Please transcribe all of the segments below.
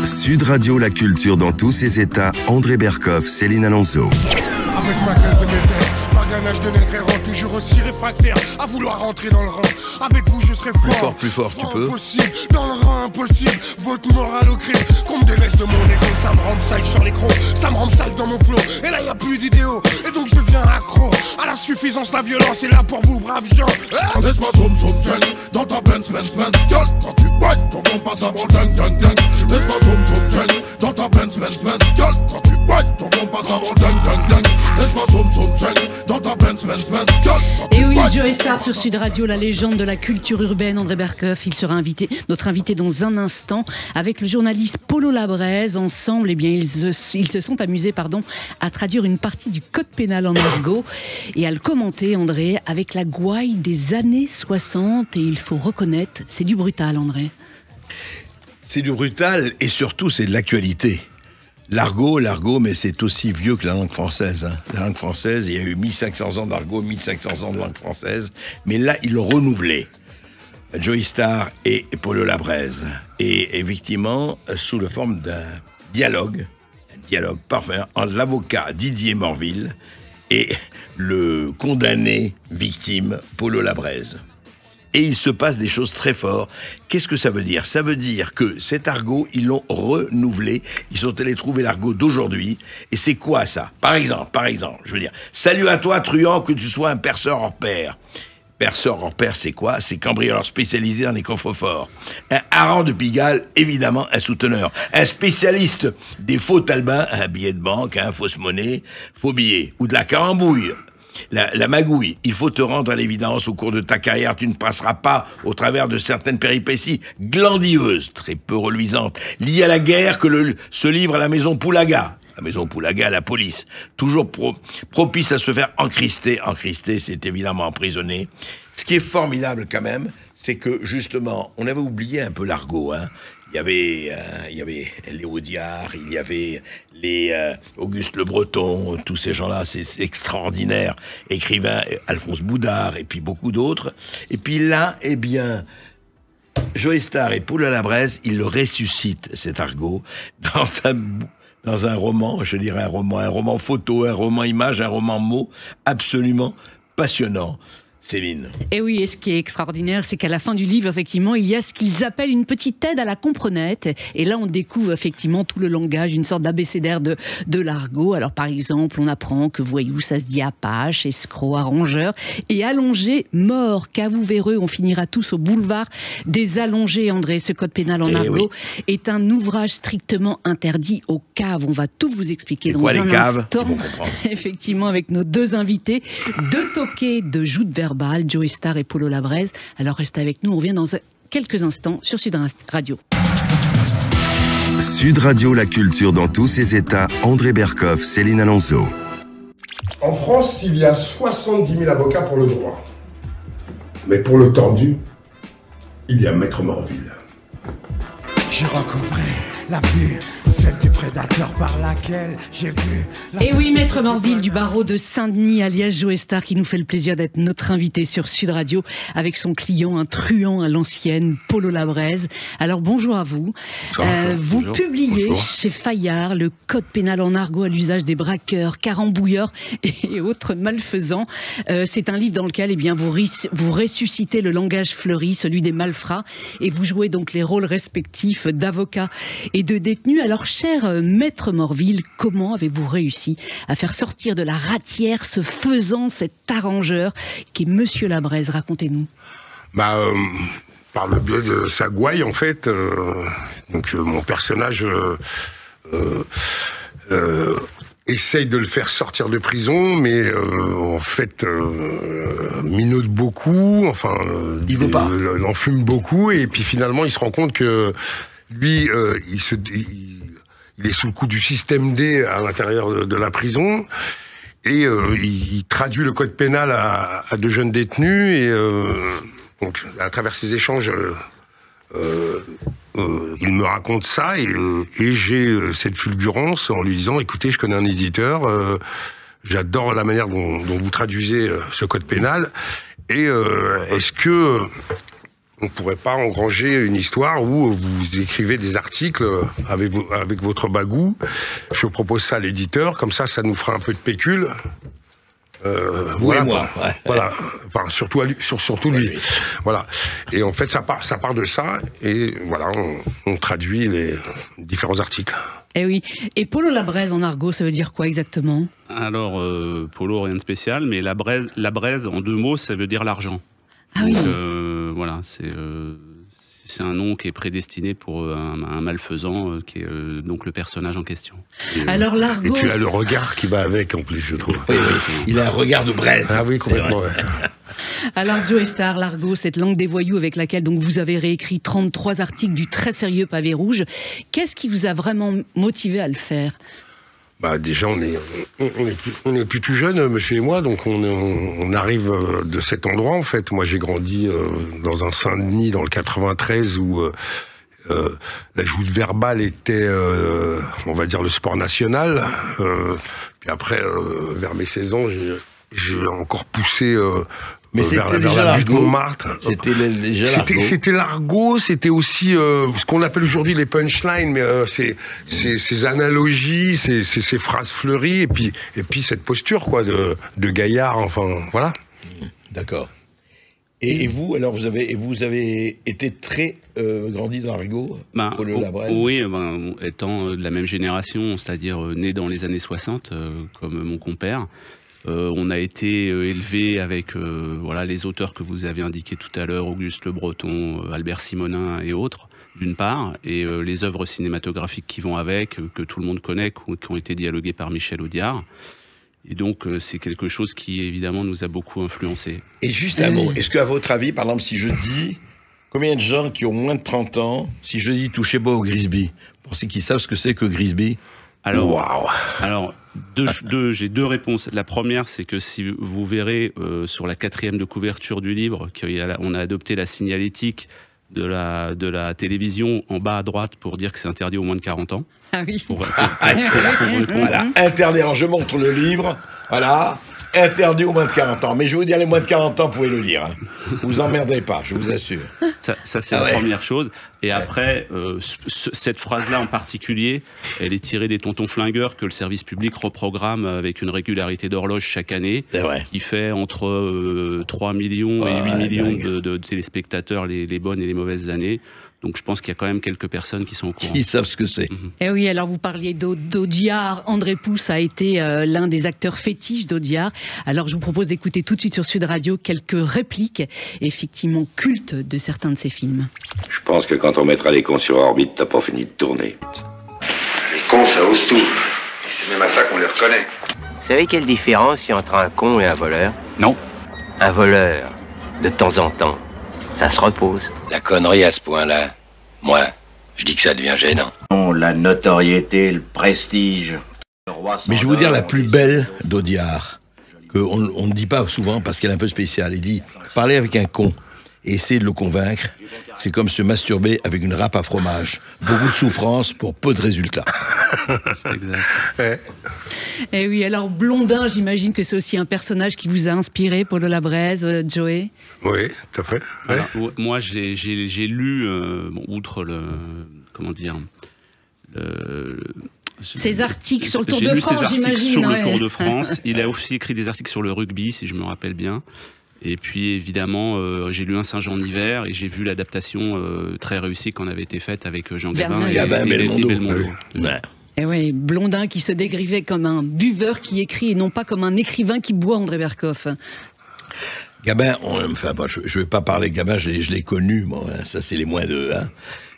Sud Radio, la culture dans tous ses états. André Berkoff, Céline Alonso. Avec ma gueule de métal, ma ganache de nègre errant, toujours aussi réfractaire à vouloir rentrer dans le rang. Avec vous je serai fort. Plus fort, tu peux. Impossible, dans le rang impossible, votre morale au crime. Qu'on me délaisse de mon égo, ça me rend psych sur l'écran, ça me rend psych dans mon flow. Et là y a plus d'idéaux, et donc je deviens accro à la suffisance, la violence est là pour vous braves gens. Laisse-moi zoom, dans ta Benz, quand tu white, ton bon passe avant gang. Laisse-moi zoom, dans ta Benz, quand tu white, ton bon passe avant gang. Laisse-moi zoom, dans ta Benz, Et oui, Joey Starr sur Sud Radio, la légende de la culture urbaine, André Berkoff. Il sera notre invité dans un instant avec le journaliste Polo Labrèze. Ensemble, eh bien, ils se sont amusés, à traduire une partie du code pénal en argot et à le commenter, André, avec la gouaille des années 60. Et il faut reconnaître, c'est du brutal, André. C'est du brutal et surtout c'est de l'actualité. L'argot, mais c'est aussi vieux que la langue française. La langue française, il y a eu 1500 ans d'argot, 1500 ans de langue française, mais là, ils l'ont renouvelé. Joey Starr et Polo Labrèze. Et effectivement, sous la forme d'un dialogue parfait, entre l'avocat Didier Morville et le condamné victime Polo Labrèze. Et il se passe des choses très fortes. Qu'est-ce que ça veut dire? Ça veut dire que cet argot, ils l'ont renouvelé. Ils sont allés trouver l'argot d'aujourd'hui. Et c'est quoi ça? Par exemple, je veux dire, salut à toi, truand, que tu sois un perceur hors pair. Perceur hors pair, c'est quoi? C'est cambrioleur spécialisé dans les coffres-forts. Un hareng de Pigalle, évidemment, un souteneur. Un spécialiste des faux talbins, un billet de banque, un fausse monnaie, faux billet. Ou de la carambouille. La magouille, il faut te rendre à l'évidence, au cours de ta carrière, tu ne passeras pas au travers de certaines péripéties glandieuses, très peu reluisantes, liées à la guerre que se livre à la maison Poulaga. La maison Poulaga, la police, toujours propice à se faire encrister. Encrister, c'est évidemment emprisonner. Ce qui est formidable quand même, c'est que justement, on avait oublié un peu l'argot, hein. Il y avait Léo Diard, il y avait Auguste Le Breton, tous ces gens-là, c'est extraordinaire. Écrivains, Alphonse Boudard, et puis beaucoup d'autres. Et puis là, eh bien, Joey Starr et Polo Labrèze, ils le ressuscitent, cet argot, dans un roman, je dirais un roman photo, un roman image, un roman mot, absolument passionnant. Céline. Et oui, et ce qui est extraordinaire, c'est qu'à la fin du livre, effectivement, il y a ce qu'ils appellent une petite aide à la comprenette. Et là, on découvre effectivement tout le langage, une sorte d'abécédaire de l'argot. Alors, par exemple, on apprend que voyou, ça se dit apache, escroc, arrangeur, et allongé, mort, cavou véreux. On finira tous au boulevard des allongés, André. Ce code pénal en argot est un ouvrage strictement interdit aux caves. On va tout vous expliquer dans un instant. Effectivement, avec nos deux invités, deux toqués de joutes verbales, Joey Starr et Polo Labrèze. Alors restez avec nous, on revient dans quelques instants sur Sud Radio. Sud Radio, la culture dans tous ses états. André Berkoff, Céline Alonso. En France, il y a 70 000 avocats pour le droit. Mais pour le tordu, il y a Maître Morville. J'ai recouvré la vue, celle du prédateur par laquelle j'ai vu... Et oui, Maître Morville du barreau de Saint-Denis, alias Joey Starr, qui nous fait le plaisir d'être notre invité sur Sud Radio, avec son client, un truand à l'ancienne, Polo Labrèze. Alors bonjour à vous. Vous publiez chez Fayard le code pénal en argot à l'usage des braqueurs, carambouilleurs et autres malfaisants. C'est un livre dans lequel vous ressuscitez le langage fleuri, celui des malfrats, et vous jouez donc les rôles respectifs d'avocat et de détenus. Alors, cher Maître Morville, comment avez-vous réussi à faire sortir de la ratière ce faisant, cet arrangeur qui est Monsieur Labrèze? Racontez-nous. Par le biais de sa gouaille, en fait. Mon personnage essaye de le faire sortir de prison, mais en fait, minaude beaucoup, il veut pas. Il en fume beaucoup, et puis finalement, il se rend compte que lui, il est sous le coup du système D à l'intérieur de la prison, et il traduit le code pénal à de jeunes détenus, et donc à travers ces échanges, il me raconte ça, et j'ai cette fulgurance en lui disant: écoutez, je connais un éditeur, j'adore la manière dont vous traduisez ce code pénal, et est-ce que on pourrait pas engranger une histoire où vous écrivez des articles avec votre bagou. Je propose ça à l'éditeur, comme ça nous fera un peu de pécule. Voilà, et moi. Ouais. Voilà. Enfin, surtout lui. Oui. Voilà. Et en fait, ça part de ça, et voilà, on traduit les différents articles. Eh oui. Et Polo la braise en argot, ça veut dire quoi exactement? Alors, Polo, rien de spécial, mais la braise, en 2 mots, ça veut dire l'argent. Ah donc, oui. voilà, c'est un nom qui est prédestiné pour un malfaisant, qui est donc le personnage en question. Alors l'argot... Et tu as le regard qui va avec, en plus, je trouve. Oui. Il a un regard de braise. Ah oui, complètement. Ouais. Alors Joe Star, l'argot, cette langue des voyous avec laquelle donc vous avez réécrit 33 articles du très sérieux pavé rouge, qu'est-ce qui vous a vraiment motivé à le faire? Bah déjà on est plus tout jeune, monsieur et moi, donc on arrive de cet endroit en fait. Moi j'ai grandi dans un Saint-Denis dans le 93 où la joute verbale était, on va dire, le sport national. Puis après, vers mes 16 ans, j'ai encore poussé. Mais vers c'était déjà la butte l'argot. Montmartre. C'était déjà l'argot. C'était l'argot, c'était aussi ce qu'on appelle aujourd'hui les punchlines, mais ces analogies, ces phrases fleuries, et puis cette posture quoi de gaillard, enfin voilà. D'accord. Et vous, alors vous avez été très grandi dans l'argot, Polo la braise. Oui, étant de la même génération, c'est-à-dire né dans les années 60, comme mon compère. On a été élevé avec les auteurs que vous avez indiqués tout à l'heure, Auguste Le Breton, Albert Simonin et autres, d'une part, et les œuvres cinématographiques qui vont avec, que tout le monde connaît, qui ont été dialoguées par Michel Audiard. Et donc, c'est quelque chose qui, évidemment, nous a beaucoup influencé. Et juste un mot, est-ce qu'à votre avis, par exemple, si je dis, combien de gens qui ont moins de 30 ans, si je dis touchez-moi au Grisby, pensez qu'ils savent ce que c'est que Grisby? Alors, j'ai 2 réponses. La première, c'est que si vous verrez sur la 4e de couverture du livre, on a adopté la signalétique de la télévision en bas à droite pour dire que c'est interdit aux moins de 40 ans. Ah oui. Voilà, interdit. Alors je montre le livre, voilà, interdit aux moins de 40 ans. Mais je vais vous dire, les moins de 40 ans, vous pouvez le lire. Hein. Vous emmerdez pas, je vous assure. Ça c'est la première chose. Et après, cette phrase-là en particulier, elle est tirée des Tontons Flingueurs que le service public reprogramme avec une régularité d'horloge chaque année, qui fait entre 3 millions et 8 millions de téléspectateurs les bonnes et les mauvaises années. Donc je pense qu'il y a quand même quelques personnes qui sont au courant. Qui savent ce que c'est. Eh oui, alors vous parliez d'Audiard. André Pousse a été l'un des acteurs fétiches d'Audiard. Alors je vous propose d'écouter tout de suite sur Sud Radio quelques répliques, effectivement cultes, de certains de ses films. Je pense que quand on mettra les cons sur orbite, t'as pas fini de tourner. Les cons, ça ose tout. Et c'est même à ça qu'on les reconnaît. Vous savez quelle différence il y a entre un con et un voleur? Non. Un voleur, de temps en temps, ça se repose. La connerie à ce point-là, moi, je dis que ça devient gênant. La notoriété, le prestige. Mais je vais vous dire la plus belle d'Audiard, qu'on ne dit pas souvent parce qu'elle est un peu spéciale. Il dit, parler avec un con et essayer de le convaincre, c'est comme se masturber avec une râpe à fromage. Beaucoup de souffrance pour peu de résultats. C'est exact. Eh oui, alors Blondin, j'imagine que c'est aussi un personnage qui vous a inspiré, Polo la braise, Joey. Oui, tout à fait. Ouais. Alors, moi, j'ai lu, outre ces articles sur le Tour de France, j'imagine. Sur le Tour de France. Il a aussi écrit des articles sur le rugby, si je me rappelle bien. Et puis, évidemment, j'ai lu Un singe en hiver et j'ai vu l'adaptation très réussie qu'on avait été faite avec Jean Gabin et Belmondo. Ouais. Et oui, Blondin qui se décrivait comme un buveur qui écrit et non pas comme un écrivain qui boit, André Berkoff. Gabin, je vais pas parler de Gabin, je l'ai connu, bon, ça c'est les moins de... Hein.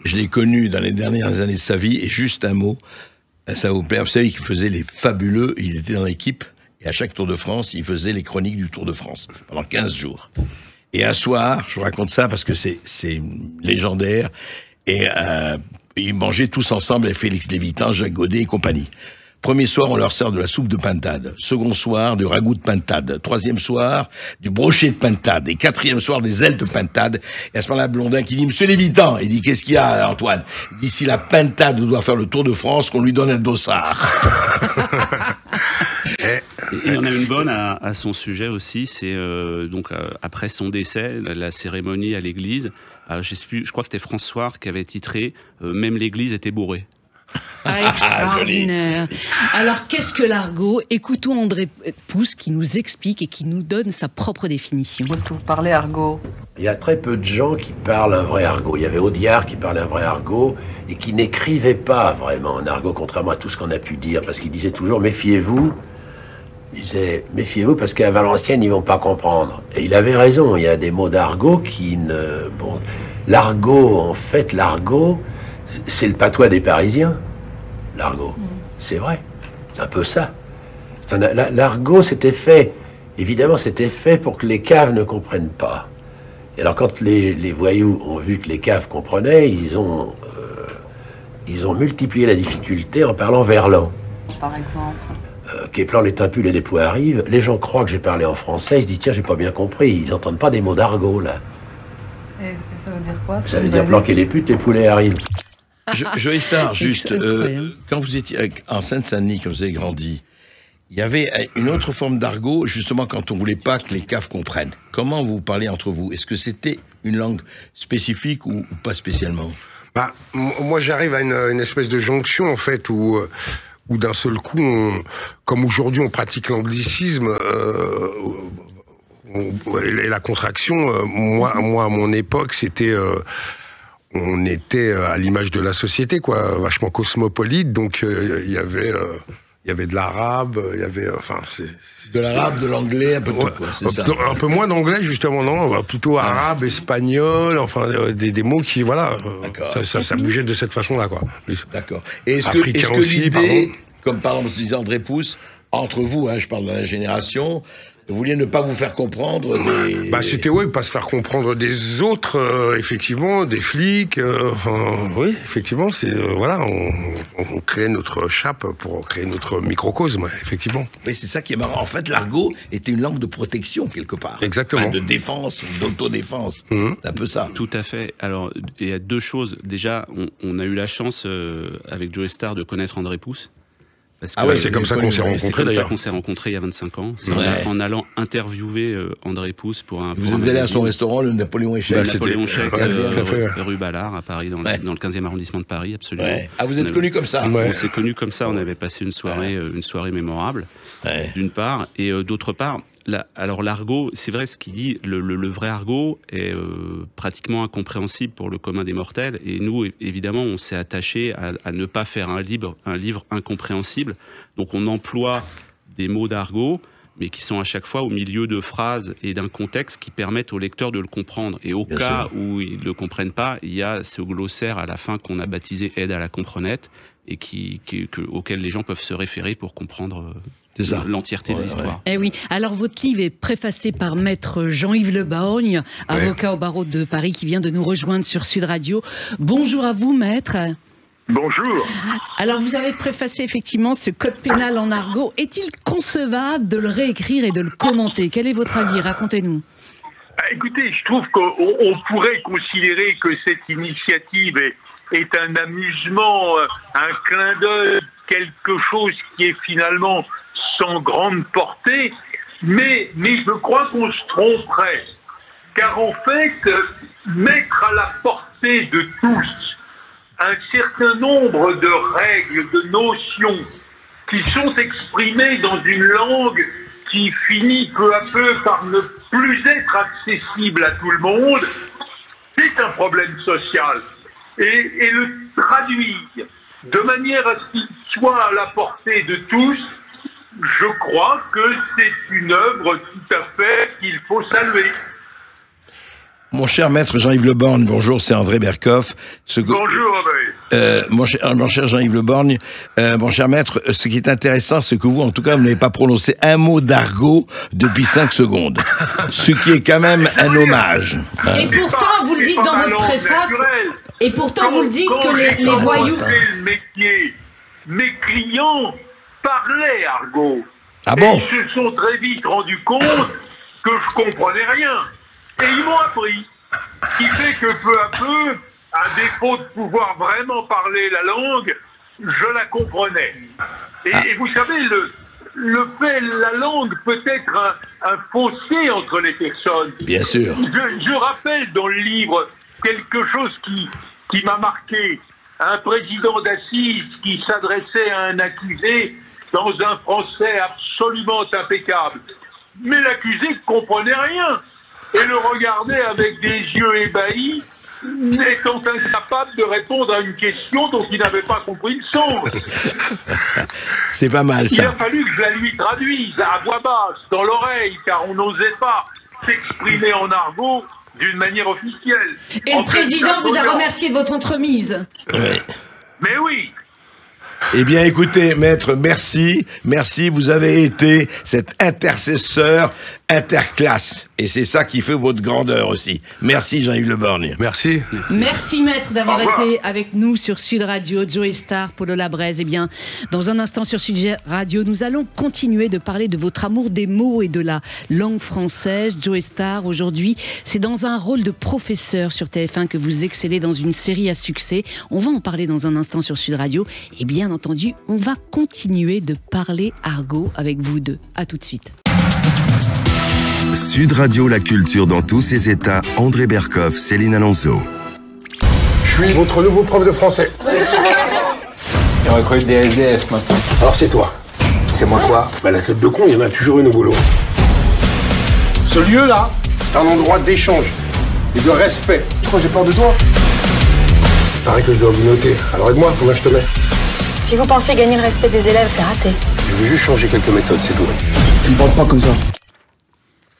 Je l'ai connu dans les dernières années de sa vie, et juste un mot, ça vous plaît, vous savez qu'il faisait les fabuleux, il était dans l'équipe, et à chaque Tour de France, il faisait les chroniques du Tour de France, pendant 15 jours. Et un soir, je vous raconte ça parce que c'est légendaire, et ils mangeaient tous ensemble avec Félix Lévitan, Jacques Godet et compagnie. Premier soir, on leur sert de la soupe de pintade. Second soir, du ragoût de pintade. Troisième soir, du brochet de pintade. Et quatrième soir, des ailes de pintade. Et à ce moment-là, Blondin qui dit, Monsieur Lévitan, il dit, qu'est-ce qu'il y a, Antoine? Il dit, si la pintade doit faire le Tour de France, qu'on lui donne un dossard. Et on a une bonne à son sujet aussi, c'est donc après son décès, la cérémonie à l'église. Je crois que c'était François qui avait titré « Même l'église était bourrée ». Extraordinaire. Alors, qu'est-ce que l'argot? Écoutons André Pousse qui nous explique et qui nous donne sa propre définition. Où est-ce que vous parlez argot? Il y a très peu de gens qui parlent un vrai argot. Il y avait Audiard qui parlait un vrai argot et qui n'écrivait pas vraiment un argot, contrairement à tout ce qu'on a pu dire, parce qu'il disait toujours « méfiez-vous ». Il disait « méfiez-vous parce qu'à Valenciennes, ils vont pas comprendre ». Et il avait raison, il y a des mots d'argot qui ne... Bon, l'argot, en fait, l'argot... C'est le patois des Parisiens, l'argot. C'est vrai, c'est un peu ça. L'argot, c'était fait, évidemment, c'était fait pour que les caves ne comprennent pas. Et alors, quand les voyous ont vu que les caves comprenaient, ils ont multiplié la difficulté en parlant verlan. Par exemple Képlan, les timpules et les poux arrivent. Les gens croient que j'ai parlé en français, ils se disent, tiens, j'ai pas bien compris. Ils n'entendent pas des mots d'argot, là. Et ça veut dire quoi? Ça veut dire planquer les putes, les poulets arrivent. Joey Star, juste, quand vous étiez en Seine-Saint-Denis, quand vous avez grandi, il y avait une autre forme d'argot, justement, quand on voulait pas que les caves comprennent. Comment vous parlez entre vous? Est-ce que c'était une langue spécifique ou pas spécialement? Moi, j'arrive à une espèce de jonction, en fait, où d'un seul coup, comme aujourd'hui, on pratique l'anglicisme, et la contraction, moi, à mon époque, c'était... on était à l'image de la société, quoi, vachement cosmopolite, donc il y avait de l'arabe, il y avait, enfin, de l'arabe, de l'anglais, un peu de tout, quoi, c'est ça. Un peu moins d'anglais, justement, non, plutôt arabe, espagnol, enfin, des mots qui, voilà, ça bougeait de cette façon-là, quoi. D'accord. Et est-ce que l'idée, comme par exemple, disait André Pousse, entre vous, hein, je parle de la génération, vous vouliez ne pas vous faire comprendre des... C'était, pas se faire comprendre des autres, effectivement, des flics, oui, effectivement, c'est, voilà, on crée notre chape pour créer notre microcosme, effectivement. Oui, c'est ça qui est marrant. En fait, l'argot était une langue de protection, quelque part. Exactement. Enfin, de défense, d'autodéfense. C'est un peu ça. Tout à fait. Alors, il y a deux choses. Déjà, on a eu la chance, avec Joey Star, de connaître André Pousse. C'est comme ça qu'on s'est rencontrés, d'ailleurs. C'est comme ça qu'on s'est rencontrés il y a 25 ans. C'est en allant interviewer André Pousse pour un... Vous êtes allé à son restaurant, le Napoléon Échec. Napoléon Échec, rue Ballard, à Paris, dans le 15e arrondissement de Paris, absolument. Ouais. Ah, vous êtes connus comme ça? On s'est connus comme ça, on avait passé une soirée mémorable, d'une part. Et d'autre part, alors l'argot, c'est vrai ce qu'il dit, le vrai argot est pratiquement incompréhensible pour le commun des mortels. Et nous, évidemment, on s'est attaché à ne pas faire un livre incompréhensible. Donc on emploie des mots d'argot, mais qui sont à chaque fois au milieu de phrases et d'un contexte qui permettent au lecteur de le comprendre. Et au cas où ils ne le comprennent pas, il y a ce glossaire à la fin qu'on a baptisé « Aide à la comprenette » et auquel les gens peuvent se référer pour comprendre l'entièreté de l'histoire. Eh oui. Alors, votre livre est préfacé par maître Jean-Yves Le Borgne, avocat au barreau de Paris, qui vient de nous rejoindre sur Sud Radio. Bonjour à vous, maître. Bonjour. Alors, vous avez préfacé effectivement ce code pénal en argot. Est-il concevable de le réécrire et de le commenter? Quel est votre avis? Racontez-nous. Écoutez, je trouve qu'on pourrait considérer que cette initiative est un amusement, un clin d'œil, quelque chose qui est finalement sans grande portée, mais je crois qu'on se tromperait. Car en fait, mettre à la portée de tous un certain nombre de règles, de notions qui sont exprimées dans une langue qui finit peu à peu par ne plus être accessible à tout le monde, c'est un problème social. Et le traduire de manière à ce qu'il soit à la portée de tous, je crois que c'est une œuvre tout à fait qu'il faut saluer. Mon cher maître Jean-Yves Le Borgne, bonjour, c'est André Berkoff. Bonjour André. Mon cher Jean-Yves Le Borgne, mon cher maître, ce qui est intéressant, c'est que vous, en tout cas, vous n'avez pas prononcé un mot d'argot depuis 5 secondes. Ce qui est quand même un hommage. Et pourtant, vous le dites dans votre préface, et pourtant vous le dites que les voyous... Le métier, mes clients parlaient argot. Ah bon? Ils se sont très vite rendus compte que je comprenais rien. Et ils m'ont appris. Ce qui fait que peu à peu, à défaut de pouvoir vraiment parler la langue, je la comprenais. Et vous savez, la langue peut être un fossé entre les personnes. Bien sûr. Je rappelle dans le livre quelque chose qui m'a marqué. Un président d'assises qui s'adressait à un accusé dans un français absolument impeccable. Mais l'accusé ne comprenait rien et le regardait avec des yeux ébahis, étant incapable de répondre à une question dont il n'avait pas compris le sens. C'est pas mal, ça. Il a fallu que je la lui traduise à voix basse, dans l'oreille, car on n'osait pas s'exprimer en argot d'une manière officielle. Et le président vous a remercié de votre entremise. Ouais. Mais oui. Eh bien, écoutez, maître, merci. Merci, vous avez été cet intercesseur interclasse. Et c'est ça qui fait votre grandeur aussi. Merci, Jean-Yves Le Borgne. Merci. Merci, maître, d'avoir été avec nous sur Sud Radio. Joey Starr, Polo Labrèze. Eh bien, dans un instant sur Sud Radio, nous allons continuer de parler de votre amour des mots et de la langue française. Joey Starr, aujourd'hui, c'est dans un rôle de professeur sur TF1 que vous excellez dans une série à succès. On va en parler dans un instant sur Sud Radio. Et bien entendu, on va continuer de parler argot avec vous deux. À tout de suite. Sud Radio, la culture dans tous ses états. André Berkoff, Céline Alonso. Je suis votre nouveau prof de français. On recrute des SDF maintenant. Alors c'est toi. C'est moi quoi? Bah la tête de con, il y en a toujours une au boulot. Ce lieu-là, c'est un endroit d'échange et de respect. Je crois que j'ai peur de toi. Pareil que je dois vous noter. Alors aide-moi, combien je te mets? Si vous pensez gagner le respect des élèves, c'est raté. Je vais juste changer quelques méthodes, c'est tout. Tu me parles pas comme ça.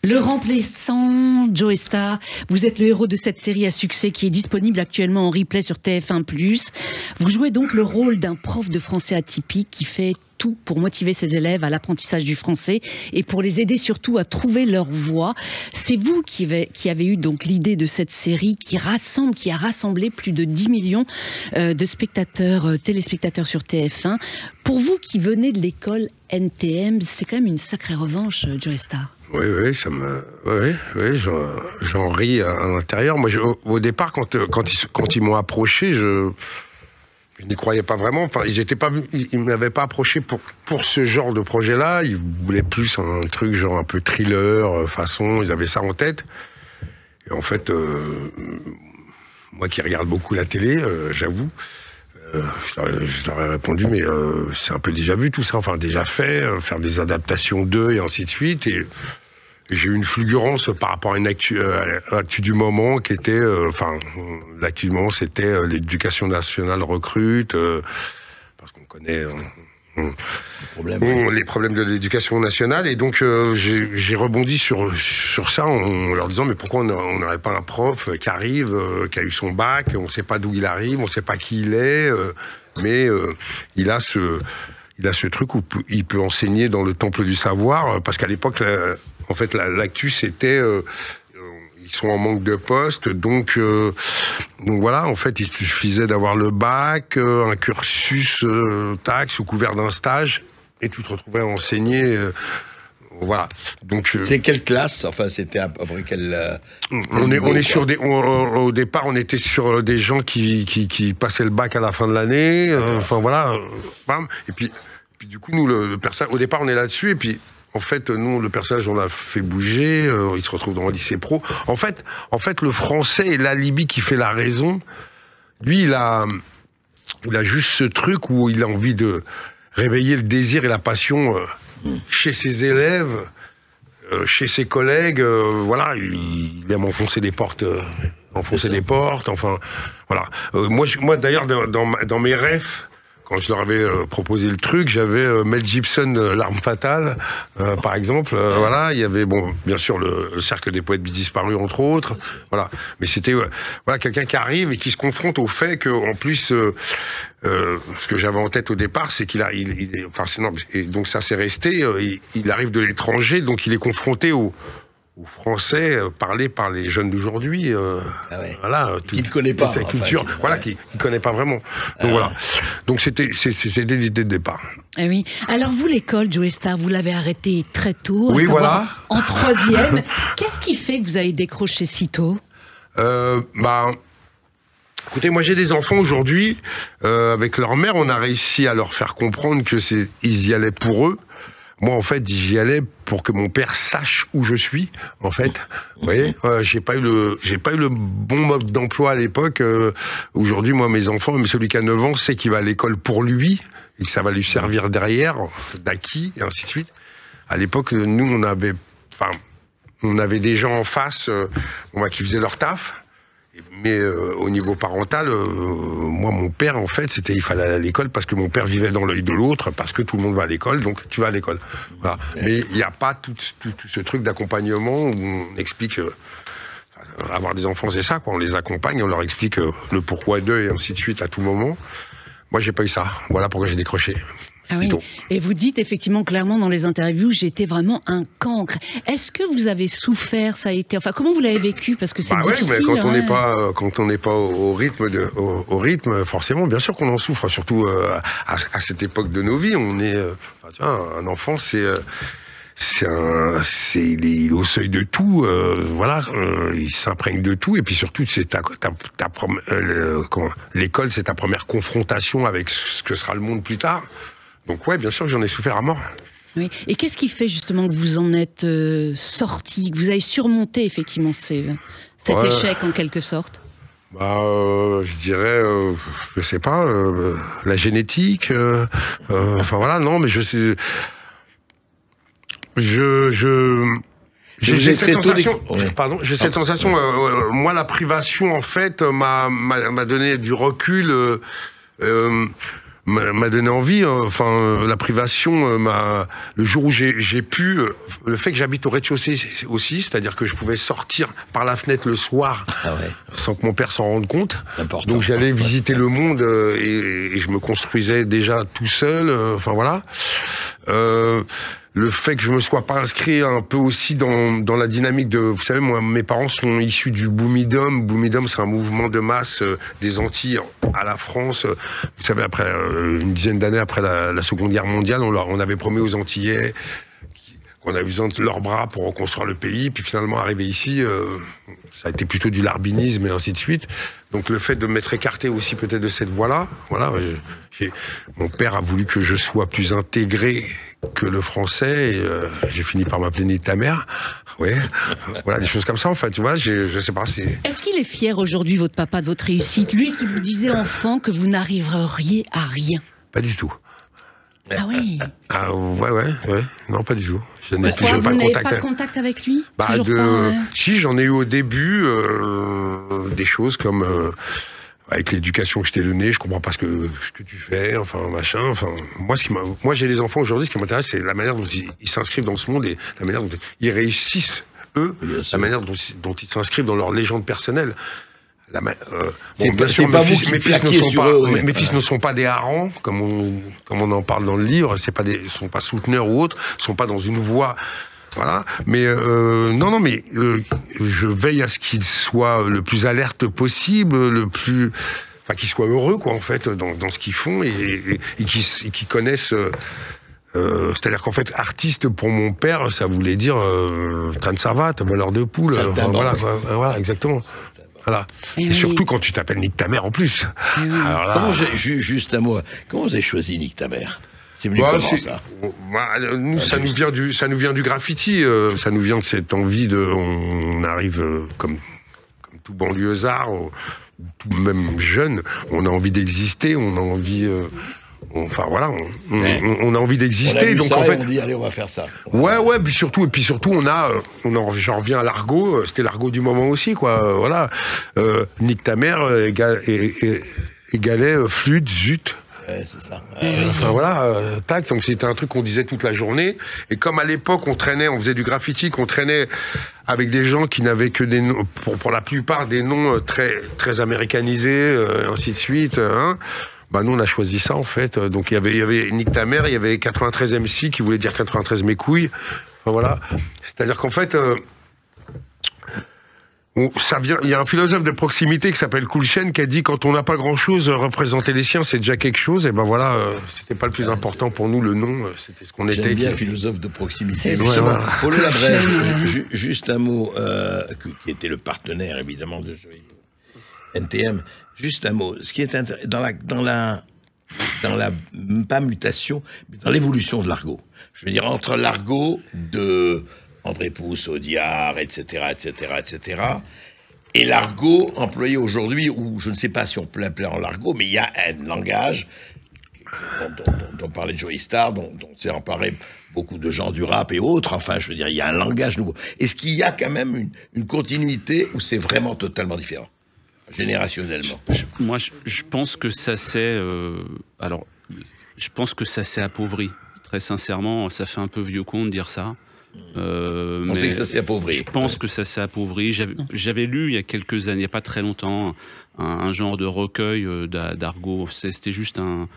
Le remplaçant, Joey Starr, vous êtes le héros de cette série à succès qui est disponible actuellement en replay sur TF1+. Vous jouez donc le rôle d'un prof de français atypique qui fait tout pour motiver ses élèves à l'apprentissage du français et pour les aider surtout à trouver leur voie. C'est vous qui avez eu donc l'idée de cette série qui a rassemblé plus de 10 millions de téléspectateurs sur TF1. Pour vous qui venez de l'école NTM, c'est quand même une sacrée revanche, Joey Starr. Oui, j'en ris à l'intérieur. Moi, au départ, quand ils m'ont approché, je n'y croyais pas vraiment. Enfin, ils m'avaient pas approché pour ce genre de projet-là. Ils voulaient plus un truc genre un peu thriller, façon. Ils avaient ça en tête. Et en fait, moi qui regarde beaucoup la télé, j'avoue, je leur ai répondu, mais c'est un peu déjà vu tout ça. Enfin, déjà fait, faire des adaptations d'eux et ainsi de suite. Et j'ai eu une fulgurance par rapport à une actu du moment qui était, l'actu du moment, c'était l'éducation nationale recrute, parce qu'on connaît les problèmes de l'éducation nationale, et donc j'ai rebondi sur ça en leur disant mais pourquoi on n'aurait pas un prof qui arrive, qui a eu son bac, on ne sait pas d'où il arrive, on ne sait pas qui il est, mais il a ce truc où il peut enseigner dans le temple du savoir, parce qu'à l'époque, en fait, l'actu, c'était... ils sont en manque de postes, donc voilà, en fait, il suffisait d'avoir le bac, un cursus sous couvert d'un stage, et tu te retrouvais à enseigner... voilà. Donc c'est quelle classe? Enfin, c'était à peu près quelle... on est sur des... au départ, on était sur des gens qui passaient le bac à la fin de l'année. Enfin, voilà. Bam. Et puis du coup, nous, le personnage... Au départ, on est là-dessus, et puis... En fait, nous, le personnage, on l'a fait bouger. Il se retrouve dans un lycée pro. En fait, le français est l'alibi qui fait la raison. Lui, il a juste ce truc où il a envie de réveiller le désir et la passion chez ses élèves, chez ses collègues. Voilà, il aime enfoncer des portes. Enfin, voilà. Moi, d'ailleurs, dans mes rêves, quand je leur avais proposé le truc, j'avais Mel Gibson, L'Arme Fatale, par exemple. Voilà, il y avait, bon, bien sûr, le Cercle des Poètes Disparus, entre autres. Voilà, mais c'était voilà quelqu'un qui arrive et qui se confronte au fait que, en plus, ce que j'avais en tête au départ, c'est qu'il et donc ça s'est resté. Il arrive de l'étranger, donc il est confronté au français parlé par les jeunes d'aujourd'hui, voilà, qui ne connaît pas sa culture, qui ne connaît pas vraiment. Donc voilà. Donc c'était l'idée de départ. Eh oui. Alors vous, l'école Joey Starr, vous l'avez arrêté très tôt, oui, voilà, en 3e. Qu'est-ce qui fait que vous avez décroché si tôt? Écoutez, moi j'ai des enfants aujourd'hui. Avec leur mère, on a réussi à leur faire comprendre que ils y allaient pour eux. moi, en fait, j'y allais pour que mon père sache où je suis, en fait. Vous voyez, j'ai pas eu le bon mode d'emploi à l'époque. Aujourd'hui, moi, mes enfants, même celui qui a 9 ans, sait qu'il va à l'école pour lui, et que ça va lui servir derrière, d'acquis, et ainsi de suite. À l'époque, nous, on avait des gens en face qui faisaient leur taf. Mais au niveau parental, moi, mon père, en fait, il fallait aller à l'école parce que mon père vivait dans l'œil de l'autre, parce que tout le monde va à l'école, donc tu vas à l'école. Voilà. Mais il n'y a pas tout ce truc d'accompagnement où on explique... avoir des enfants, c'est ça, quoi. On les accompagne, on leur explique le pourquoi d'eux et ainsi de suite à tout moment. Moi, j'ai pas eu ça. Voilà pourquoi j'ai décroché. Ah oui. Et vous dites effectivement clairement dans les interviews, j'étais vraiment un cancre. Est-ce que vous avez souffert? Ça a été, enfin, comment vous l'avez vécu? Parce que c'est difficile. Mais quand on n'est pas au rythme, forcément, bien sûr qu'on en souffre. Surtout à cette époque de nos vies, on est, un enfant, il est au seuil de tout, il s'imprègne de tout, et puis surtout, c'est l'école, c'est ta première confrontation avec ce que sera le monde plus tard. Donc ouais, bien sûr que j'en ai souffert à mort. Oui. Et qu'est-ce qui fait justement que vous en êtes sorti, que vous avez surmonté effectivement cet échec en quelque sorte? Je dirais, je sais pas, la génétique, non, mais je sais... J'ai cette sensation. J'ai cette sensation. Moi, la privation, en fait, m'a donné du recul, m'a donné envie. La privation, le jour où j'ai pu, le fait que j'habite au rez-de-chaussée aussi, c'est-à-dire que je pouvais sortir par la fenêtre le soir sans que mon père s'en rende compte. Donc j'allais visiter le monde et je me construisais déjà tout seul. Le fait que je me sois pas inscrit un peu aussi dans la dynamique de... Vous savez, moi, mes parents sont issus du Boumidom. Boumidom, c'est un mouvement de masse des Antilles à la France. Vous savez, après une dizaine d'années après la Seconde Guerre mondiale, on avait promis aux Antillais qu'on avait besoin de leurs bras pour reconstruire le pays. Puis finalement, arrivé ici, ça a été plutôt du larbinisme et ainsi de suite. Donc le fait de m'être écarté aussi peut-être de cette voie-là, mon père a voulu que je sois plus intégré que le français, et j'ai fini par m'appeler Nique ta mère. Ouais, voilà, des choses comme ça, en fait, tu vois, je sais pas si... Est-ce qu'il est fier aujourd'hui, votre papa, de votre réussite? Lui qui vous disait enfant que vous n'arriveriez à rien. Pas du tout. Ah oui. Ah ouais, non, pas du tout. Pourquoi vous n'avez pas de contact avec lui? Si, j'en ai eu au début des choses comme... avec l'éducation que je t'ai donnée, je comprends pas ce que tu fais, moi j'ai des enfants aujourd'hui, ce qui m'intéresse, c'est la manière dont ils s'inscrivent dans ce monde et la manière dont ils réussissent, eux, la manière dont ils s'inscrivent dans leur légende personnelle. Mes fils ne sont pas des harengs, comme on en parle dans le livre, ils sont pas souteneurs ou autres, ils sont pas dans une voie... Voilà, mais je veille à ce qu'ils soient le plus alerte possible, qu'ils soient heureux, quoi, en fait, dans ce qu'ils font et qu'ils connaissent. C'est-à-dire qu'en fait, artiste pour mon père, ça voulait dire train de savate, voleur de poule. Voilà, exactement. Voilà. Et surtout quand tu t'appelles Nique ta mère en plus. Alors là, juste un mot. Comment vous avez choisi Nique ta mère? C'est venu comment, ça? Ça nous vient du graffiti. Ça nous vient de cette envie on arrive comme tout banlieusard, ou tout même jeune, on a envie d'exister, on a envie... on a envie d'exister, donc en fait on dit allez, on va faire ça. Puis surtout j'en reviens à l'argot, c'était l'argot du moment aussi, quoi. Voilà, Nique ta mère égalait flûte, zut. C'est ça. Tac, donc c'était un truc qu'on disait toute la journée. Et comme à l'époque, on faisait du graffiti, qu'on traînait avec des gens qui n'avaient que des noms, pour la plupart des noms très, très américanisés, ainsi de suite, nous, on a choisi ça, en fait. Donc, il y avait Nique ta mère, il y avait 93 MC qui voulait dire 93 mes couilles. Voilà. C'est-à-dire qu'en fait, il y a un philosophe de proximité qui s'appelle Coulchen qui a dit quand on n'a pas grand-chose, représenter les siens, c'est déjà quelque chose. Et c'était pas le plus important pour nous, le nom, c'était ce qu'on était. J'aime bien philosophe de proximité. Polo Labrèze, juste un mot, qui était le partenaire évidemment de NTM. Juste un mot. Ce qui est dans dans la, pas mutation, mais dans l'évolution de l'argot. Je veux dire, entre l'argot de André Pousse, Audiard, etc., et l'argot employé aujourd'hui, ou je ne sais pas si on peut l'appeler en l'argot, mais il y a un langage dont parlait Joey Starr, dont s'est emparé beaucoup de gens du rap et autres. Enfin, je veux dire, il y a un langage nouveau. Est-ce qu'il y a quand même une continuité où c'est vraiment totalement différent, générationnellement? Moi, je pense que ça s'est... alors, je pense que ça s'est appauvri. Très sincèrement, ça fait un peu vieux con de dire ça. On sait que ça s'est appauvri. Je pense que ça s'est appauvri. J'avais lu il y a quelques années, il n'y a pas très longtemps, un genre de recueil d'argot. C'était juste un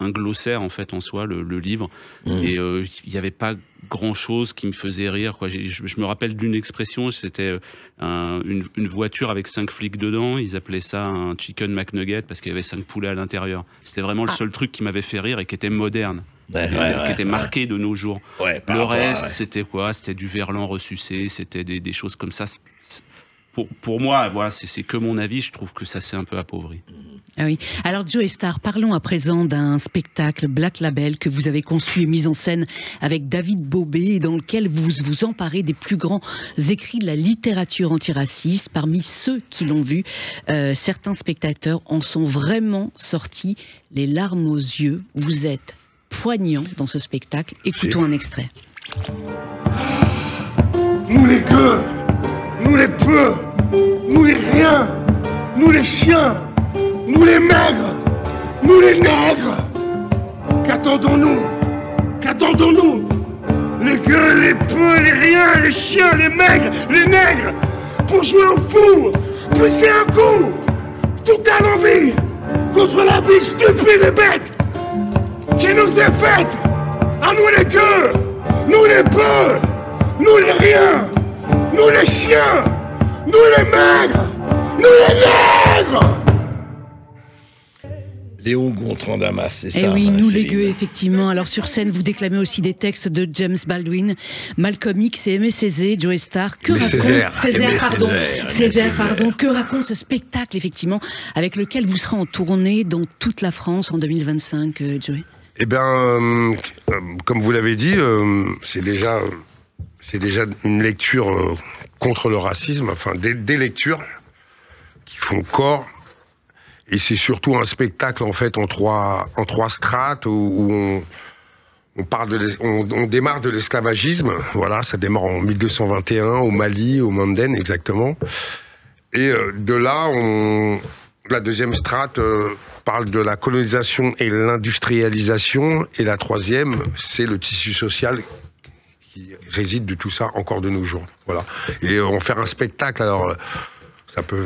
glossaire en fait en soi, le livre. Et il n'y avait pas grand-chose qui me faisait rire, quoi. Je me rappelle d'une expression, c'était une voiture avec 5 flics dedans. Ils appelaient ça un chicken McNugget parce qu'il y avait 5 poulets à l'intérieur. C'était vraiment le seul truc qui m'avait fait rire et qui était moderne. Qui était marqué de nos jours. Le reste, c'était quoi? C'était du verlan ressucé, c'était des choses comme ça. Pour moi, voilà, c'est que mon avis, je trouve que ça s'est un peu appauvri. Ah oui. Alors Joey Starr, parlons à présent d'un spectacle Black Label que vous avez conçu et mis en scène avec David Bobet, dans lequel vous vous emparez des plus grands écrits de la littérature antiraciste. Parmi ceux qui l'ont vu, certains spectateurs en sont vraiment sortis les larmes aux yeux. Vous êtes poignant dans ce spectacle. Écoutons un extrait. Nous les gueux, nous les peu, nous les riens, nous les chiens, nous les maigres, nous les nègres. Qu'attendons-nous? Qu'attendons-nous? Les gueux, les peu, les riens, les chiens, les maigres, les nègres, pour jouer au fou, pousser un coup, tout à l'envie, contre la vie stupide et bête qui nous est faite, à nous les gueux, nous les peu, nous les riens, nous les chiens, nous les maigres, nous les nègres. Léon Gontran Damas, c'est ça. Eh oui, nous les Céline. gueux, effectivement. Alors sur scène, vous déclamez aussi des textes de James Baldwin, Malcolm X et Aimé Césaire, Joey Starr. Que raconte Césaire, pardon. Que raconte ce spectacle, effectivement, avec lequel vous serez en tournée dans toute la France en 2025, Joey? Eh bien, comme vous l'avez dit, c'est déjà une lecture contre le racisme, enfin des lectures qui font corps. Et c'est surtout un spectacle en fait en trois strates où on démarre de l'esclavagisme. Voilà, ça démarre en 1221 au Mali, au Mandane exactement. Et de là, la deuxième strate parle de la colonisation et l'industrialisation. Et la troisième, c'est le tissu social qui réside de tout ça encore de nos jours. Voilà. Et on fait un spectacle. Alors, ça peut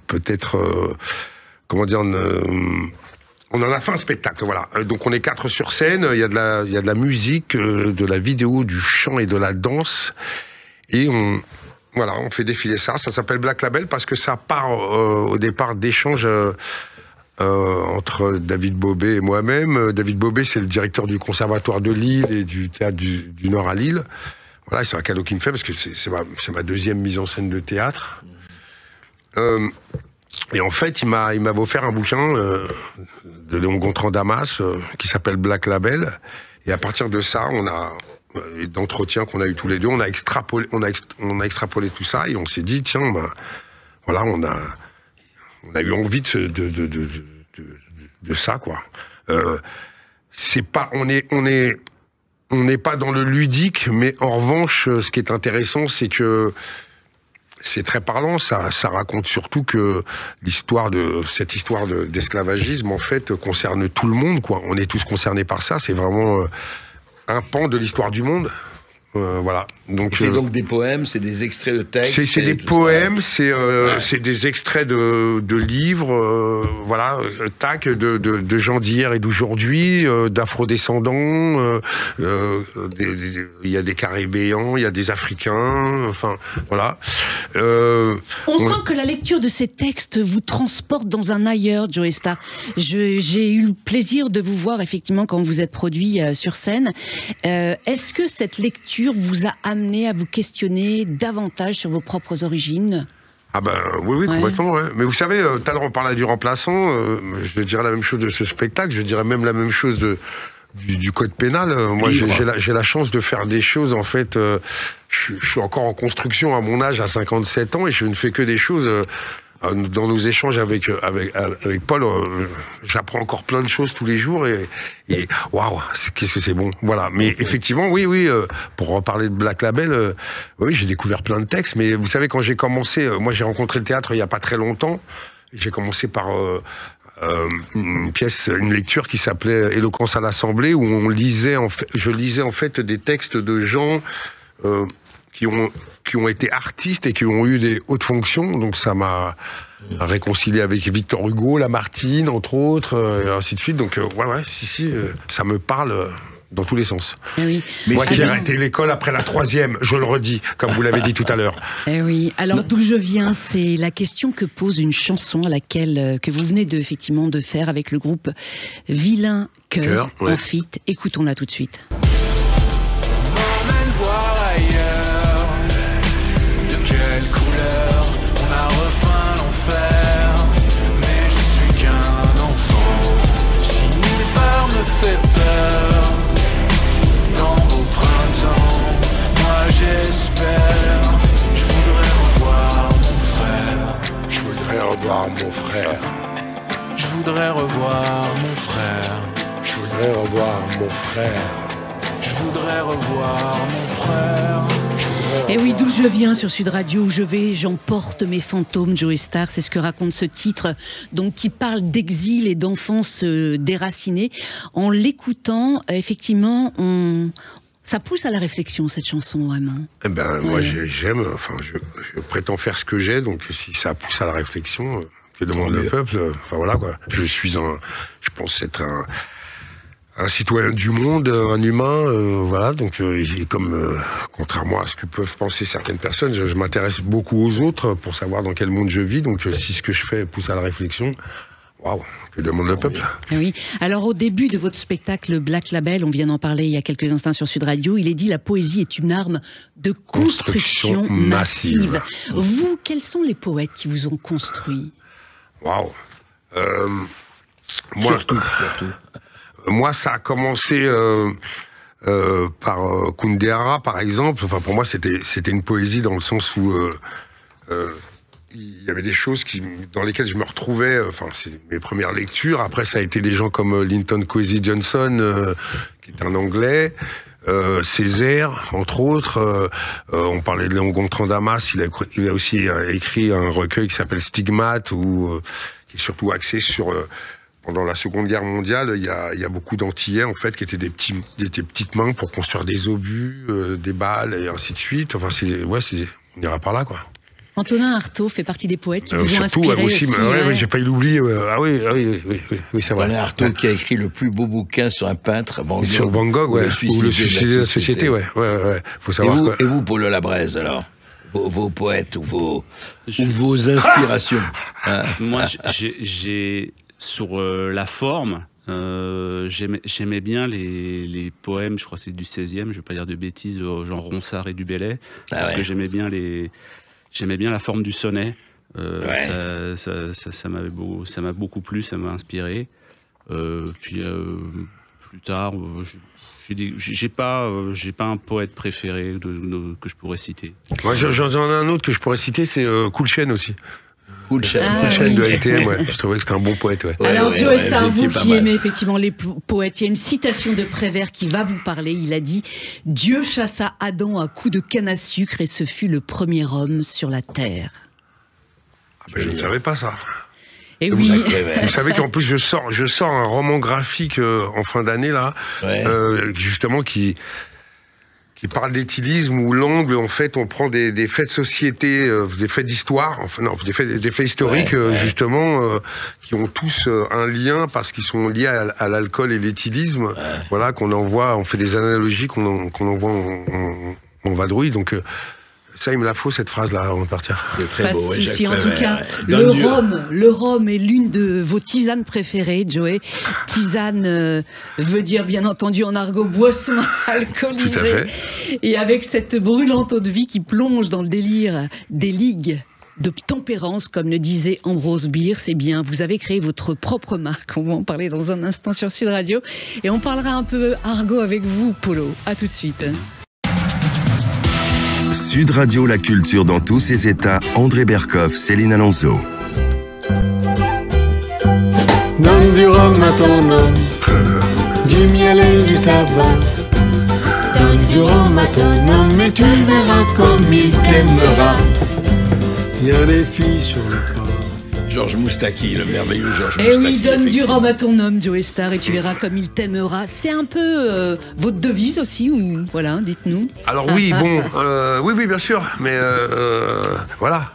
peut-être, comment dire, on en a fait un spectacle. Voilà. Donc on est 4 sur scène. Il y a de la musique, de la vidéo, du chant et de la danse. Et on fait défiler ça. Ça s'appelle Black Label parce que ça part au départ d'échanges entre David Bobet et moi-même. David Bobet, c'est le directeur du Conservatoire de Lille et du Théâtre du Nord à Lille. Voilà, c'est un cadeau qu'il me fait parce que c'est ma deuxième mise en scène de théâtre. Et en fait, il m'a offert un bouquin de Léon Gontran Damas qui s'appelle Black Label. Et à partir de ça, d'entretiens qu'on a eu tous les deux, on a extrapolé tout ça et on s'est dit tiens, voilà, on a eu envie de ça, quoi. On n'est pas dans le ludique, mais en revanche, ce qui est intéressant, c'est que c'est très parlant. Ça raconte surtout que cette histoire d'esclavagisme, en fait, concerne tout le monde, quoi. On est tous concernés par ça. C'est vraiment un pan de l'histoire du monde. Voilà. Donc c'est donc des poèmes, c'est des extraits de textes. C'est des poèmes, c'est des extraits de livres, voilà, de gens d'hier et d'aujourd'hui, d'afro-descendants. Il y a des Caribéens, il y a des Africains. Enfin, voilà. On sent que la lecture de ces textes vous transporte dans un ailleurs, Joey Starr. J'ai eu le plaisir de vous voir effectivement quand vous êtes produit sur scène. Est-ce que cette lecture vous a amené à vous questionner davantage sur vos propres origines? Ah ben oui, complètement. Ouais. Mais vous savez, tout à l'heure on parlait du remplaçant, je dirais la même chose de ce spectacle, je dirais même la même chose du code pénal. Moi j'ai la chance de faire des choses, en fait, je suis encore en construction à mon âge, à 57 ans, et je ne fais que des choses... dans nos échanges avec Paul, j'apprends encore plein de choses tous les jours et waouh, qu'est-ce que c'est bon. Voilà. Mais effectivement, oui, pour reparler de Black Label, oui, j'ai découvert plein de textes. Mais vous savez, quand j'ai commencé, moi j'ai rencontré le théâtre il y a pas très longtemps. J'ai commencé par une lecture qui s'appelait Éloquence à l'Assemblée, où je lisais en fait des textes de gens qui ont été artistes et qui ont eu des hautes fonctions, donc ça m'a réconcilié avec Victor Hugo, Lamartine, entre autres, et ainsi de suite. Donc ça me parle dans tous les sens. Oui. Moi qui ai arrêté l'école après la 3e, je le redis, comme vous l'avez dit tout à l'heure. Oui. Alors d'où je viens, c'est la question que pose une chanson à laquelle que vous venez effectivement de faire avec le groupe Vilain Cœur en feat. Écoutons-la tout de suite. M'emmène voir ailleurs. De quelle couleur on a repeint l'enfer. Mais je suis qu'un enfant. Si nulle part me fait peur. Dans vos printemps, moi j'espère. Je voudrais revoir mon frère. Je voudrais revoir mon frère. Je voudrais revoir mon frère. Je voudrais revoir mon frère. Je voudrais revoir mon frère. Et oui, d'où je viens sur Sud Radio, où je vais, j'emporte mes fantômes, Joey Starr. C'est ce que raconte ce titre, donc qui parle d'exil et d'enfance déracinée. En l'écoutant, effectivement, ça pousse à la réflexion, cette chanson, vraiment. Eh ben, moi, j'aime, enfin, je prétends faire ce que j'ai, donc si ça pousse à la réflexion, que demande le peuple, enfin voilà, quoi. Je pense être un citoyen du monde, un humain, voilà, donc comme contrairement à ce que peuvent penser certaines personnes, je m'intéresse beaucoup aux autres pour savoir dans quel monde je vis, donc si ce que je fais pousse à la réflexion, waouh, que demande le peuple. Oui, alors au début de votre spectacle Black Label, on vient d'en parler il y a quelques instants sur Sud Radio, il est dit la poésie est une arme de construction massive. Vous, quels sont les poètes qui vous ont construit? Waouh. Surtout. Moi, ça a commencé par Kundera, par exemple. Enfin, pour moi, c'était une poésie dans le sens où il y avait des choses dans lesquelles je me retrouvais. Enfin, c'est mes premières lectures. Après, ça a été des gens comme Linton Kwesi Johnson, qui est un Anglais. Césaire, entre autres. On parlait de Léon Gontran Damas. Il a aussi écrit un recueil qui s'appelle Stigmate, qui est surtout axé sur... pendant la Seconde Guerre mondiale, il y a beaucoup d'Antillais, en fait, qui étaient des petites mains pour construire des obus, des balles, et ainsi de suite. Enfin, on ira par là, quoi. Antonin Artaud fait partie des poètes qui vous ont inspiré aussi. J'ai failli l'oublier. Oui, c'est vrai. Antonin Artaud qui a écrit le plus beau bouquin sur un peintre, Van Gogh. Sur Van Gogh, ou le suicide de la société, ouais. Faut savoir. Et vous, Polo Labrèze, alors, vos poètes ou vos inspirations. Moi, j'ai sur la forme, j'aimais bien les poèmes, je crois que c'est du 16e, je vais pas dire de bêtises, genre Ronsard et du Bellay, parce que j'aimais bien la forme du sonnet. Ça m'a beaucoup plu, ça m'a inspiré. Puis plus tard, j'ai pas un poète préféré que je pourrais citer. Moi, j'en ai un autre que je pourrais citer, c'est Cool Chain aussi. Cool Chain de ATM, je trouvais que c'était un bon poète. Alors, Joey Starr, vous qui aimez effectivement les poètes, il y a une citation de Prévert qui va vous parler. Il a dit « Dieu chassa Adam à coups de canne à sucre et ce fut le premier homme sur la terre. » Je ne savais pas ça. Et oui. Vous savez qu'en plus, je sors un roman graphique en fin d'année, là, justement, qui parle d'éthylisme, où l'angle, en fait, on prend des faits de société, des faits d'histoire, enfin non, des faits historiques, justement, qui ont tous un lien parce qu'ils sont liés à l'alcool et l'éthylisme. Voilà, on fait des analogies qu'on envoie en vadrouille. Donc, ça, il me la faut, cette phrase-là, avant de partir. C'est très Pas beau, de souci. En tout cas, le rhum est l'une de vos tisanes préférées, Joey. Tisane veut dire, bien entendu, en argot, boisson alcoolisée. Tout à fait. Et avec cette brûlante eau de vie qui plonge dans le délire des ligues de tempérance, comme le disait Ambrose Bierce. Eh bien, vous avez créé votre propre marque. On va en parler dans un instant sur Sud Radio. Et on parlera un peu argot avec vous, Polo. À tout de suite. Sud Radio, la culture dans tous ses états. André Berkoff, Céline Alonso. Donne du rhum à ton homme, du miel et du tabac. Donne du rhum à ton homme et tu verras comme il t'aimera. Il y a des filles sur le port. Georges Moustaki, le merveilleux Georges Moustaki. Eh oui, donne du rhum à ton homme, Joe Star, et tu verras comme il t'aimera. C'est un peu votre devise aussi, ou voilà, dites-nous. Alors oui, oui, bien sûr, mais voilà.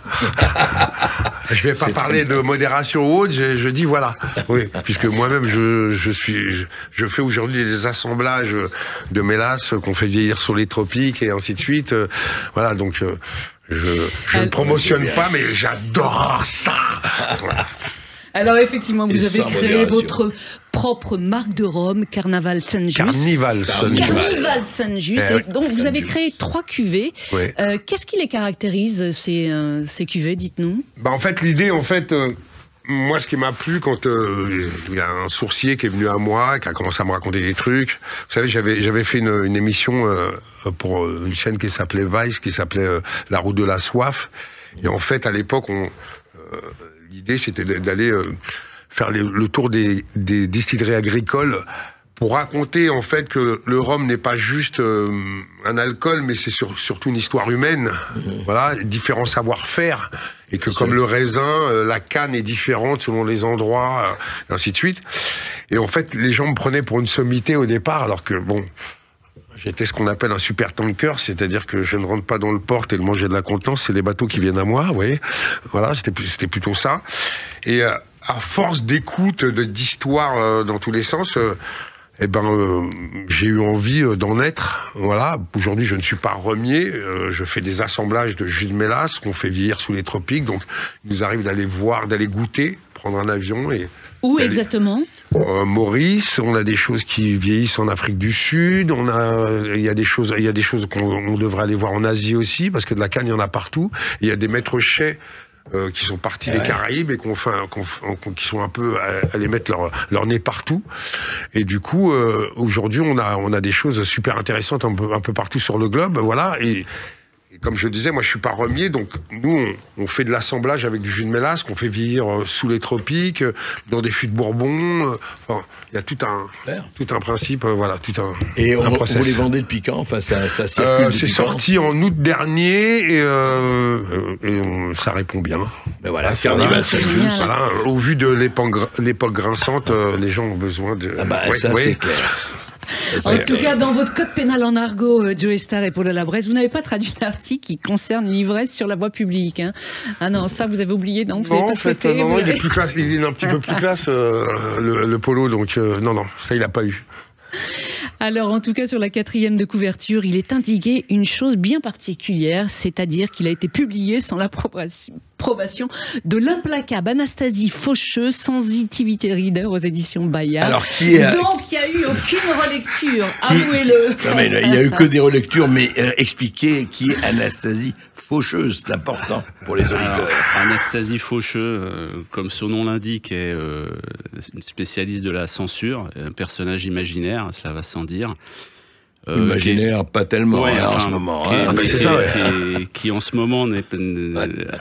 Je vais pas parler de modération ou autre, je dis voilà. Oui, puisque moi-même je fais aujourd'hui des assemblages de mélasse qu'on fait vieillir sur les tropiques et ainsi de suite. Voilà, donc je ne promotionne pas, mais j'adore ça. Voilà. Alors effectivement, vous avez créé votre propre marque de rhum, Carnaval Saint-Just. Carnival Saint-Just. Donc vous avez créé 3 cuvées. Oui. Qu'est-ce qui les caractérise, ces cuvées, dites-nous? En fait, l'idée, moi, ce qui m'a plu quand il y a un sourcier qui est venu à moi, qui a commencé à me raconter des trucs. Vous savez, j'avais fait une émission pour une chaîne qui s'appelait Vice, qui s'appelait La Route de la Soif. Et en fait, à l'époque, l'idée, c'était d'aller faire le tour des distilleries agricoles pour raconter en fait que le rhum n'est pas juste un alcool, mais c'est surtout une histoire humaine. Voilà, différents savoir-faire, et que comme le raisin, la canne est différente selon les endroits, et ainsi de suite. Et en fait, les gens me prenaient pour une sommité au départ, alors que bon, j'étais ce qu'on appelle un super tanker, c'est-à-dire que je ne rentre pas dans le port et de manger de la contenance, c'est les bateaux qui viennent à moi, vous voyez. Voilà, c'était plutôt ça. Et à force d'écoute, d'histoire dans tous les sens, j'ai eu envie d'en être. Voilà. Aujourd'hui, je ne suis pas rhummier. Je fais des assemblages de jus de mélasse qu'on fait vieillir sous les tropiques. Donc, il nous arrive d'aller voir, d'aller goûter, prendre un avion et... Où exactement? Maurice, on a des choses qui vieillissent en Afrique du Sud, il y a des choses qu'on devrait aller voir en Asie aussi, parce que de la canne, il y en a partout. Il y a des maîtres chais qui sont partis des Caraïbes et qui sont un peu allés mettre leur nez partout. Et du coup, aujourd'hui, on a des choses super intéressantes un peu partout sur le globe, voilà. Et comme je disais, moi je suis pas rhummier, donc nous on fait de l'assemblage avec du jus de mélasse qu'on fait vieillir sous les tropiques, dans des fûts de Bourbon. Enfin, il y a tout un principe, voilà, tout un. Et un process. Vous les vendez depuis quand? Enfin, ça circule. C'est sorti en août dernier et ça répond bien. Ben voilà, Carnival Saint-Just. Voilà, au vu de l'époque grinçante, les gens ont besoin de. Ah bah ça c'est clair. En tout cas, dans votre code pénal en argot, Joe Star et Polo Labresse, vous n'avez pas traduit l'article qui concerne l'ivresse sur la voie publique. Hein. Ah non, ça vous avez oublié, non? Vous n'avez pas souhaité. Non, il est plus classe, il est un petit peu plus classe, le Polo, donc non, ça il n'a pas eu. Alors, en tout cas, sur la 4e de couverture, il est indiqué une chose bien particulière, c'est-à-dire qu'il a été publié sans l'approbation de l'implacable Anastasie Faucheux, sensitivity reader aux éditions Bayard. Alors, donc, il n'y a eu aucune relecture, avouez-le. Non, mais il n'y a eu que des relectures, mais expliquez qui est Anastasie Faucheuse, c'est important pour les auditeurs. Anastasie Faucheux, comme son nom l'indique, est une spécialiste de la censure, un personnage imaginaire, cela va sans dire. Imaginaire, pas tellement en ce moment. Qui en ce moment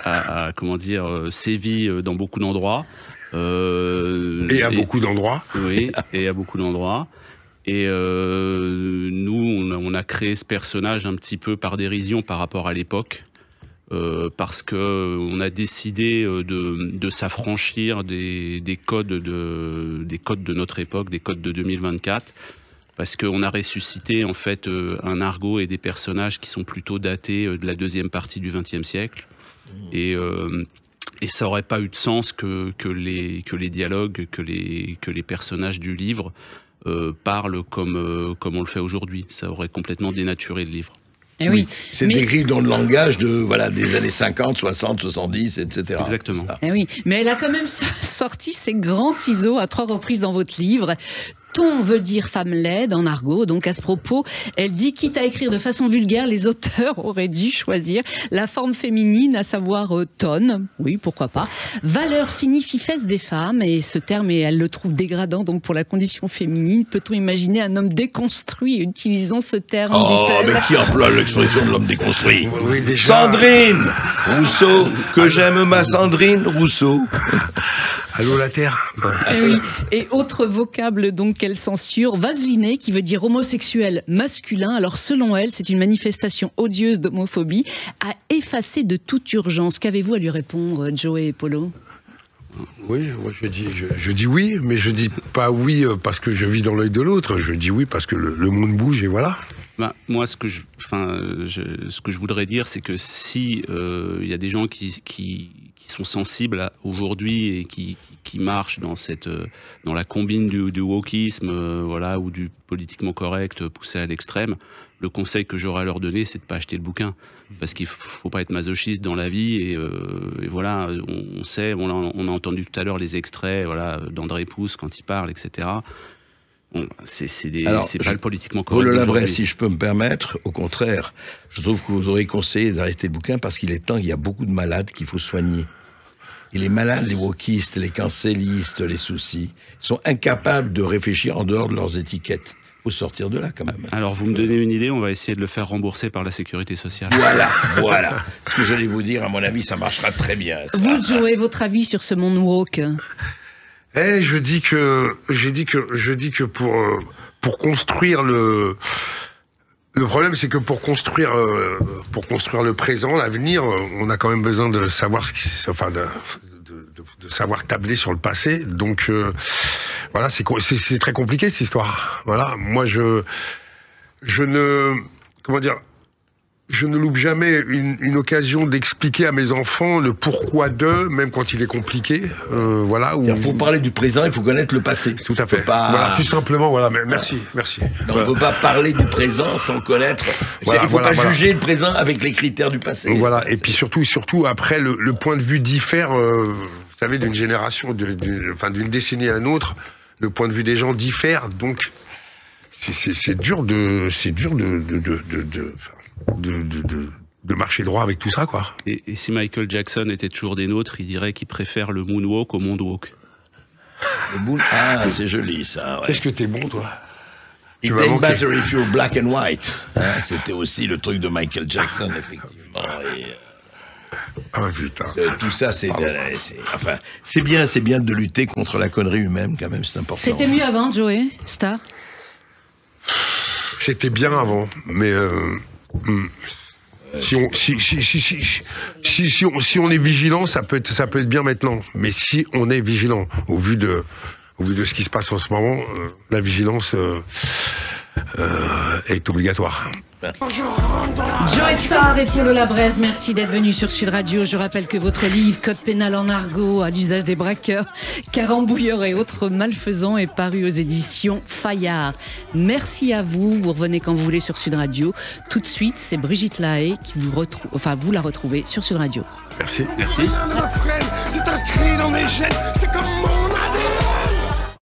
a comment dire, sévit dans beaucoup d'endroits. Et à beaucoup d'endroits. Oui, et à beaucoup d'endroits. Et nous, on a créé ce personnage un petit peu par dérision par rapport à l'époque. Parce que on a décidé de s'affranchir des codes de notre époque, des codes de 2024, parce qu'on a ressuscité en fait un argot et des personnages qui sont plutôt datés de la deuxième partie du XXe siècle, et ça aurait pas eu de sens que les dialogues, que les personnages du livre parlent comme on le fait aujourd'hui. Ça aurait complètement dénaturé le livre. Eh oui. C'est décrit dans le langage des années 50, 60, 70, etc. Exactement. Eh oui, mais elle a quand même sorti ses grands ciseaux à 3 reprises dans votre livre. Ton veut dire femme laide en argot. Donc à ce propos, elle dit, quitte à écrire de façon vulgaire, les auteurs auraient dû choisir la forme féminine, à savoir tonne. Oui, pourquoi pas. Valeur signifie fesse des femmes, et ce terme, elle le trouve dégradant donc pour la condition féminine. Peut-on imaginer un homme déconstruit utilisant ce terme, dit-elle. Mais qui emploie l'expression de l'homme déconstruit? Oui, déjà. Sandrine Rousseau, que j'aime ma Sandrine Rousseau. Allô la Terre. Oui. Et autre vocable donc qu'elle censure, vaseliner, qui veut dire homosexuel masculin. Alors selon elle, c'est une manifestation odieuse d'homophobie à effacer de toute urgence. Qu'avez-vous à lui répondre, Joey et Polo? Oui, moi je dis oui, mais je dis pas oui parce que je vis dans l'œil de l'autre. Je dis oui parce que le monde bouge et voilà. Bah, moi, ce que je voudrais dire, c'est que si il y a des gens qui sont sensibles aujourd'hui et qui marchent dans la combine du wokisme, voilà, ou du politiquement correct poussé à l'extrême, le conseil que j'aurais à leur donner, c'est de pas acheter le bouquin, parce qu'il faut pas être masochiste dans la vie, et voilà, on sait, on a entendu tout à l'heure les extraits, voilà, d'André Pousse quand il parle, etc. Bon, c'est pas le politiquement correct. Polo Labrèze, si je peux me permettre, au contraire, je trouve que vous aurez conseillé d'arrêter le bouquin parce qu'il est temps, il y a beaucoup de malades qu'il faut soigner. Et les malades, les wokistes, les cancélistes, les soucis, sont incapables de réfléchir en dehors de leurs étiquettes. Il faut sortir de là, quand même. Alors, vous me donnez une idée, on va essayer de le faire rembourser par la sécurité sociale. Voilà. Ce que j'allais vous dire, à mon avis, ça marchera très bien. Ça. Vous, Joey, votre avis sur ce monde woke? Je dis que pour construire le problème, c'est que pour construire le présent, l'avenir, on a quand même besoin de savoir de savoir tabler sur le passé. Donc voilà, c'est très compliqué cette histoire. Voilà, moi je ne loupe jamais une occasion d'expliquer à mes enfants le pourquoi d'eux, même quand il est compliqué. Voilà. Pour parler du présent, il faut connaître le passé. Tout à fait. Voilà, tout simplement. Voilà. Merci. On ne peut pas parler du présent sans connaître. Il ne faut pas juger le présent avec les critères du passé. Voilà. Et puis surtout après, le point de vue diffère. Vous savez, d'une génération, d'une décennie à une autre, le point de vue des gens diffère. Donc, c'est dur de marcher droit avec tout ça, quoi. Et si Michael Jackson était toujours des nôtres, il dirait qu'il préfère le moonwalk au moonwalk. Ah, c'est joli, ça. Ouais. Qu'est-ce que t'es bon, toi? It ain't better if you're black and white. Hein, c'était aussi le truc de Michael Jackson, effectivement. Ah putain. Tout ça, c'est bien de lutter contre la connerie humaine, quand même, c'est important. C'était mieux avant, Joey Star? C'était bien avant, mais si on est vigilant, ça peut être bien maintenant. Mais si on est vigilant, au vu de ce qui se passe en ce moment, la vigilance est obligatoire. Joey Star et Polo Labrèze, merci d'être venus sur Sud Radio. Je rappelle que votre livre Code pénal en argot à l'usage des braqueurs, carambouilleurs et autres malfaisants est paru aux éditions Fayard. Merci à vous. Vous revenez quand vous voulez sur Sud Radio. Tout de suite, c'est Brigitte Lahaye qui vous la retrouvez sur Sud Radio. Merci. C'est inscrit dans mes gènes, c'est comme